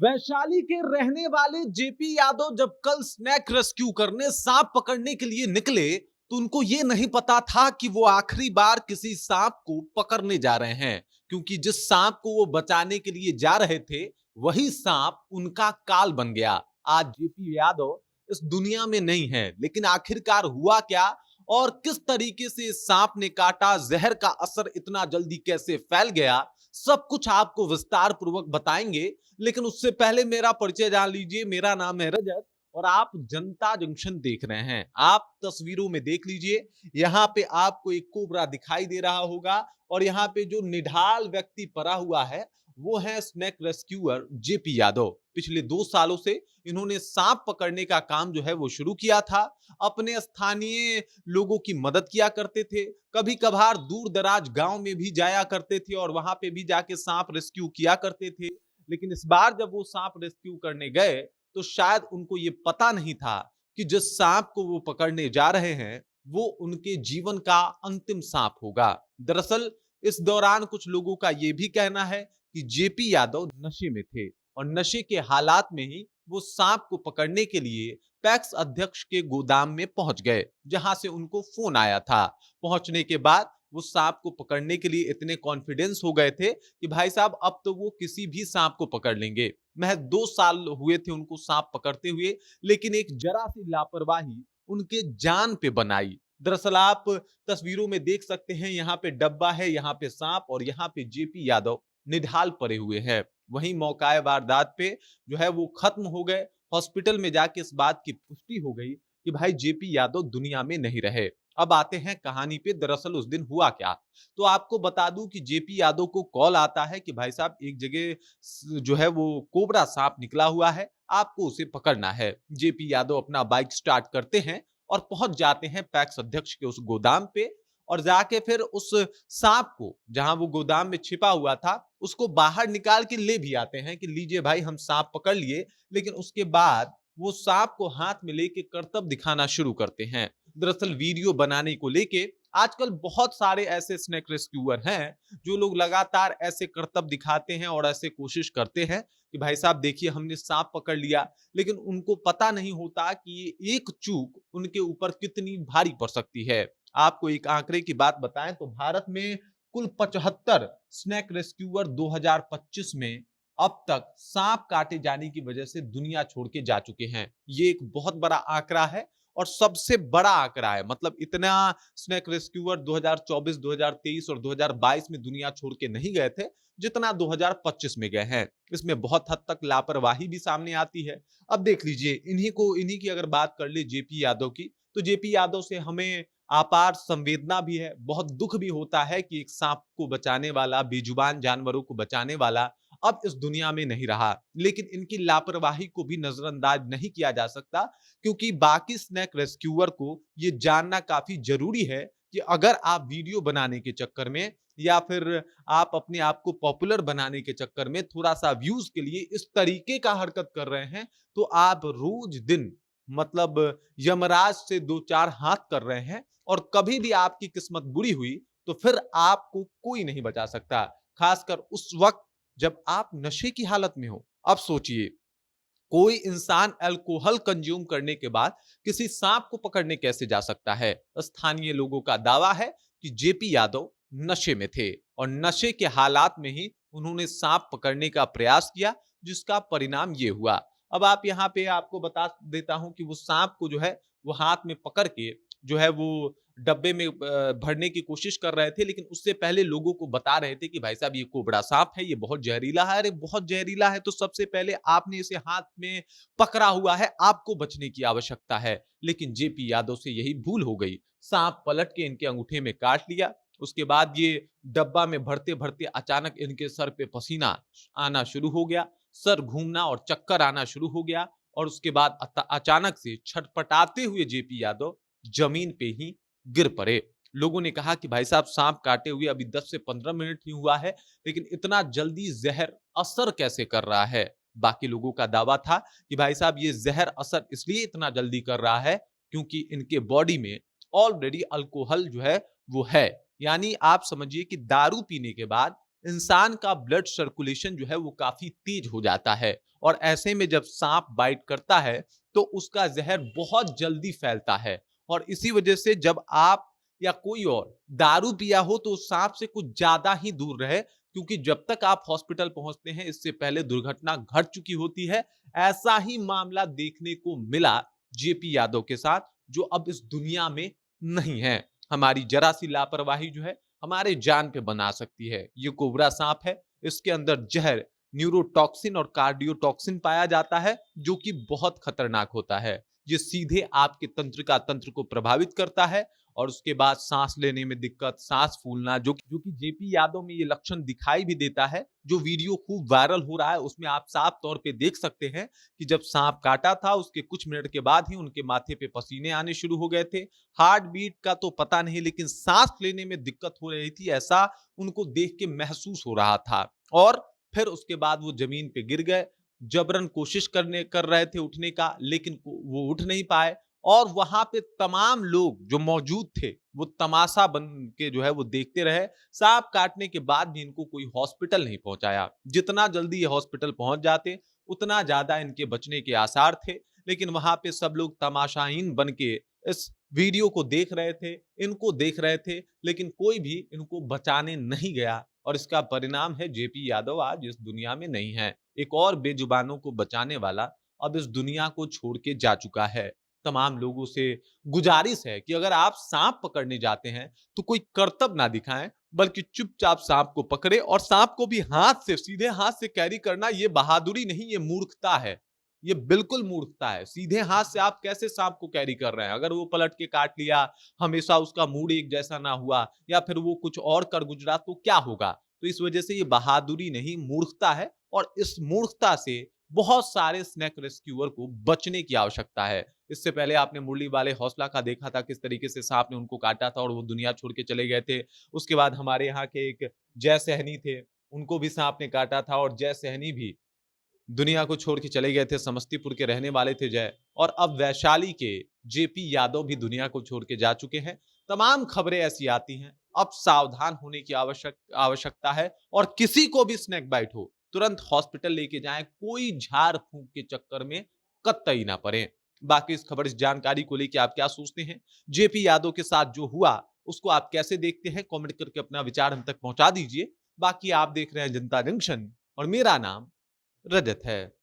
वैशाली के रहने वाले जेपी यादव जब कल स्नैक रेस्क्यू करने सांप पकड़ने के लिए निकले तो उनको ये नहीं पता था कि वो आखिरी बार किसी सांप को पकड़ने जा रहे हैं, क्योंकि जिस सांप को वो बचाने के लिए जा रहे थे वही सांप उनका काल बन गया। आज जेपी यादव इस दुनिया में नहीं है, लेकिन आखिरकार हुआ क्या और किस तरीके से इस सांप ने काटा, जहर का असर इतना जल्दी कैसे फैल गया, सब कुछ आपको विस्तार पूर्वक बताएंगे। लेकिन उससे पहले मेरा परिचय जान लीजिए। मेरा नाम है रजत और आप जनता जंक्शन देख रहे हैं। आप तस्वीरों में देख लीजिए, यहाँ पे आपको एक कोबरा दिखाई दे रहा होगा और यहाँ पे जो निढाल व्यक्ति पड़ा हुआ है वो है स्नेक रेस्क्यूअर जेपी यादव। पिछले 2 सालों से इन्होंने सांप पकड़ने का काम जो है वो शुरू किया था। अपने स्थानीय लोगों की मदद किया करते थे, कभी कभार दूर दराज गांव में भी जाया करते थे और वहां पे भी जाके सांप रेस्क्यू किया करते थे। लेकिन इस बार जब वो सांप रेस्क्यू करने गए तो शायद उनको ये पता नहीं था कि जिस सांप को वो पकड़ने जा रहे हैं वो उनके जीवन का अंतिम सांप होगा। दरअसल इस दौरान कुछ लोगों का ये भी कहना है कि जेपी यादव नशे में थे और नशे के हालात में ही वो सांप को पकड़ने के लिए पैक्स अध्यक्ष के गोदाम में पहुंच गए, जहां से उनको फोन आया था। पहुंचने के बाद वो सांप को पकड़ने के लिए इतने कॉन्फिडेंस हो गए थे कि भाई साहब अब तो वो किसी भी सांप को पकड़ लेंगे। महज 2 साल हुए थे उनको सांप पकड़ते हुए, लेकिन एक जरा सी लापरवाही उनके जान पे बनाई। दरअसल आप तस्वीरों में देख सकते हैं, यहाँ पे डब्बा है, यहाँ पे सांप और यहाँ पे जेपी यादव निढाल पड़े हुए हैं। वहीं मौकाए वारदात पे जो है वो खत्म हो गए। हॉस्पिटल में जाके इस बात की पुष्टि हो गई कि भाई जेपी यादव दुनिया में नहीं रहे। अब आते हैं कहानी पे। दरअसल उस दिन हुआ क्या, तो आपको बता दूं कि जेपी यादव को कॉल आता है कि भाई साहब एक जगह जो है वो कोबरा सांप निकला हुआ है, आपको उसे पकड़ना है। जेपी यादव अपना बाइक स्टार्ट करते हैं और पहुंच जाते हैं पैक्स अध्यक्ष के उस गोदाम पे और जाके फिर उस सांप को, जहां वो गोदाम में छिपा हुआ था, उसको बाहर निकाल के ले भी आते हैं कि लीजिए भाई हम सांप पकड़ लिए। लेकिन उसके बाद वो सांप को हाथ में लेके करतब दिखाना शुरू करते हैं। दरअसल वीडियो बनाने को लेके आजकल बहुत सारे ऐसे स्नेक रेस्क्यूअर हैं जो लोग लगातार ऐसे करतब दिखाते हैं और ऐसे कोशिश करते हैं कि भाई साहब देखिए हमने सांप पकड़ लिया। लेकिन उनको पता नहीं होता कि एक चूक उनके ऊपर कितनी भारी पड़ सकती है। आपको एक आंकड़े की बात बताएं तो भारत में कुल 75 स्नेक रेस्क्यूअर 2025 में अब तक सांप काटे जाने की वजह से दुनिया छोड़ के जा चुके हैं। ये एक बहुत बड़ा आंकड़ा है और सबसे बड़ा आंकड़ा है। मतलब इतना स्नेक रेस्क्यूअर 2024, 2023 और 2022 में दुनिया छोड़ के नहीं गए थे जितना 2025 में गए हैं। इसमें बहुत हद तक लापरवाही भी सामने आती है। अब देख लीजिए, इन्हीं की अगर बात कर ले जेपी यादव की, तो जेपी यादव से हमें अपार संवेदना भी है, बहुत दुख भी होता है कि एक सांप को बचाने वाला, बेजुबान जानवरों को बचाने वाला अब इस दुनिया में नहीं रहा। लेकिन इनकी लापरवाही को भी नजरअंदाज नहीं किया जा सकता, क्योंकि बाकी स्नेक रेस्क्यूअर को ये जानना काफी जरूरी है कि अगर आप वीडियो बनाने के चक्कर में या फिर आप अपने आप को पॉपुलर बनाने के चक्कर में थोड़ा सा व्यूज के लिए इस तरीके का हरकत कर रहे हैं, तो आप रोज दिन मतलब यमराज से 2-4 हाथ कर रहे हैं और कभी भी आपकी किस्मत बुरी हुई तो फिर आपको कोई नहीं बचा सकता, खासकर उस वक्त जब आप नशे की हालत में हो। अब सोचिए, कोई इंसान अल्कोहल कंज्यूम करने के बाद किसी सांप को पकड़ने कैसे जा सकता है। स्थानीय लोगों का दावा है कि जेपी यादव नशे में थे और नशे के हालात में ही उन्होंने सांप पकड़ने का प्रयास किया, जिसका परिणाम ये हुआ। अब आप यहाँ पे आपको बता देता हूं कि वो सांप को जो है वो हाथ में पकड़ के जो है वो डब्बे में भरने की कोशिश कर रहे थे, लेकिन उससे पहले लोगों को बता रहे थे कि भाई साहब ये कोबरा सांप है, ये बहुत जहरीला है। अरे बहुत जहरीला है तो सबसे पहले आपने इसे हाथ में पकड़ा हुआ है, आपको बचने की आवश्यकता है। लेकिन जेपी यादव से यही भूल हो गई। सांप पलट के इनके अंगूठे में काट लिया। उसके बाद ये डब्बा में भरते भरते अचानक इनके सर पे पसीना आना शुरू हो गया, सर घूमना और चक्कर आना शुरू हो गया और उसके बाद अचानक से छटपटाते हुए जेपी यादव जमीन पे ही गिर पड़े। लोगों ने कहा कि भाई साहब सांप काटे हुए अभी 10 से 15 मिनट ही हुआ है, लेकिन इतना जल्दी जहर असर कैसे कर रहा है। बाकी लोगों का दावा था कि भाई साहब ये जहर असर इसलिए इतना जल्दी कर रहा है क्योंकि इनके बॉडी में ऑलरेडी अल्कोहल जो है वो है। यानी आप समझिए कि दारू पीने के बाद इंसान का ब्लड सर्कुलेशन जो है वो काफी तेज हो जाता है, और ऐसे में जब सांप बाइट करता है तो उसका जहर बहुत जल्दी फैलता है। और इसी वजह से जब आप या कोई और दारू पिया हो तो उस सांप से कुछ ज्यादा ही दूर रहे, क्योंकि जब तक आप हॉस्पिटल पहुंचते हैं इससे पहले दुर्घटना घट चुकी होती है। ऐसा ही मामला देखने को मिला जेपी यादव के साथ, जो अब इस दुनिया में नहीं है। हमारी जरा सी लापरवाही जो है हमारे जान पे बना सकती है। ये कोबरा सांप है, इसके अंदर जहर, न्यूरोटॉक्सिन और कार्डियोटॉक्सिन पाया जाता है, जो कि बहुत खतरनाक होता है। ये सीधे आपके तंत्रिका तंत्र को प्रभावित करता है, और उसके बाद सांस लेने में दिक्कत, सांस फूलना, जो कि जेपी यादव में ये लक्षण दिखाई भी देता है। जो वीडियो खूब वायरल हो रहा है उसमें आप साफ तौर पे देख सकते हैं कि जब सांप काटा था उसके कुछ मिनट के बाद ही उनके माथे पे पसीने आने शुरू हो गए थे। हार्ट बीट का तो पता नहीं, लेकिन सांस लेने में दिक्कत हो रही थी, ऐसा उनको देख के महसूस हो रहा था। और फिर उसके बाद वो जमीन पे गिर गए, जबरन कोशिश कर रहे थे उठने का, लेकिन वो उठ नहीं पाए। और वहां पे तमाम लोग जो मौजूद थे वो तमाशा बन के जो है वो देखते रहे। सांप काटने के बाद भी इनको कोई हॉस्पिटल नहीं पहुंचाया। जितना जल्दी ये हॉस्पिटल पहुंच जाते उतना ज्यादा इनके बचने के आसार थे, लेकिन वहां पे सब लोग तमाशाहीन बन के इस वीडियो को देख रहे थे, इनको देख रहे थे, लेकिन कोई भी इनको बचाने नहीं गया। और इसका परिणाम है जेपी यादव आज इस दुनिया में नहीं है। एक और बेजुबानों को बचाने वाला अब इस दुनिया को छोड़ के जा चुका है। तमाम लोगों से गुजारिश है कि अगर आप सांप पकड़ने जाते हैं तो कोई करतब ना दिखाएं, बल्कि चुपचाप सांप को पकड़े, और सांप को भी हाथ से, सीधे हाथ से कैरी करना ये बहादुरी नहीं, ये मूर्खता है। ये बिल्कुल मूर्खता है। सीधे हाथ से आप कैसे सांप को कैरी कर रहे हैं? अगर वो पलट के काट लिया, हमेशा उसका मूड एक जैसा ना हुआ, या फिर वो कुछ और कर गुजरा तो क्या होगा? तो इस वजह से ये बहादुरी नहीं, मूर्खता है, और इस मूर्खता से बहुत सारे स्नेक रेस्क्यूअर को बचने की आवश्यकता है। इससे पहले आपने मुरली वाले हौसला का देखा था, किस तरीके से सांप ने उनको काटा था और वो दुनिया छोड़ के चले गए थे। उसके बाद हमारे यहाँ के एक जय सहनी थे, उनको भी सांप ने काटा था, और जय सहनी भी दुनिया को छोड़ के चले गए थे। समस्तीपुर के रहने वाले थे जय। और अब वैशाली के जेपी यादव भी दुनिया को छोड़ के जा चुके हैं। तमाम खबरें ऐसी आती हैं, अब सावधान होने की आवश्यकता है, और किसी को भी स्नेक बाइट हो तुरंत हॉस्पिटल लेके जाएं। कोई झाड़ फूंक के चक्कर में कतई ना पड़े। बाकी इस खबर, इस जानकारी को लेकर आप क्या सोचते हैं? जेपी यादव के साथ जो हुआ उसको आप कैसे देखते हैं? कमेंट करके अपना विचार हम तक पहुंचा दीजिए। बाकी आप देख रहे हैं जनता जंक्शन, और मेरा नाम रजत है।